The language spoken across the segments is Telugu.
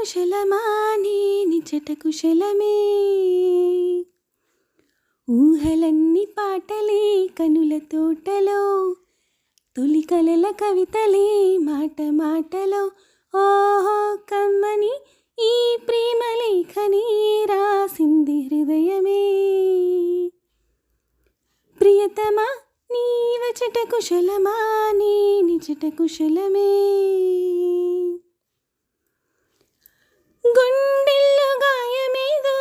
కుశలమా నీ నిజట కుశలమే. ఊహలన్నీ పాటలే కనుల తోటలో, తొలి కలల కవితలే మాట మాటలో. ఓహో కమ్మని ఈ ప్రేమ లేఖని రాసింది హృదయమే. ప్రియతమా నీ వచట కుశలమా నీ నిజట కుశలమే. గుండెల్లో గాయమేదో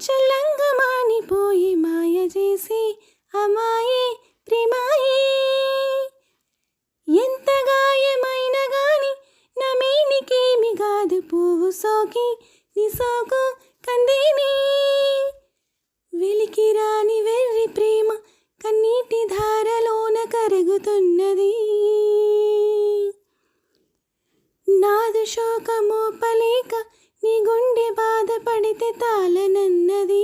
చల్లంగా మానిపోయి మాయ చేసి అమాయే ప్రేమాయే. ఎంత గాయమైన గాని నమేనికేమి కాదు పువ్వు సోకి నీ సోకు కందేని. వెలికి రాని వెర్రి ప్రేమ కన్నీటి ధారలోన కరుగుతున్నది. నాదు శోకమోపలేక నీ గుండె బాధపడితే తాళనన్నది.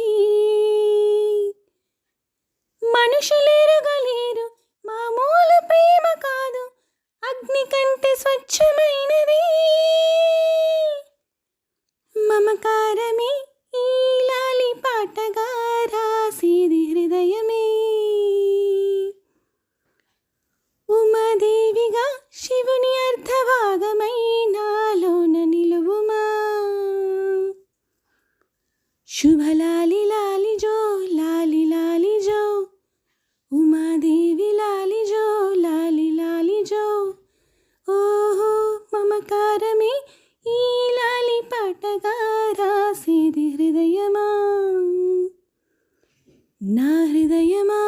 మనుషులెరుగలేరు మామూలు ప్రేమ కాదు, అగ్ని కంటే స్వచ్ఛమైనది. మమకారమే ఈ లాలి పాటగా రాసేది హృదయమే. ఉమాదేవిగా శివుని అర్ధభాగమై నాలోన నిలువుమా. శుభలాలి లాలి జో లాలి లాలి జో, ఉమాదేవి లాలి జో లాలి లాలి జో. ఓహో మమకారమే ఈ లాలి పాటగా రాసేది హృదయమా, నా హృదయమా.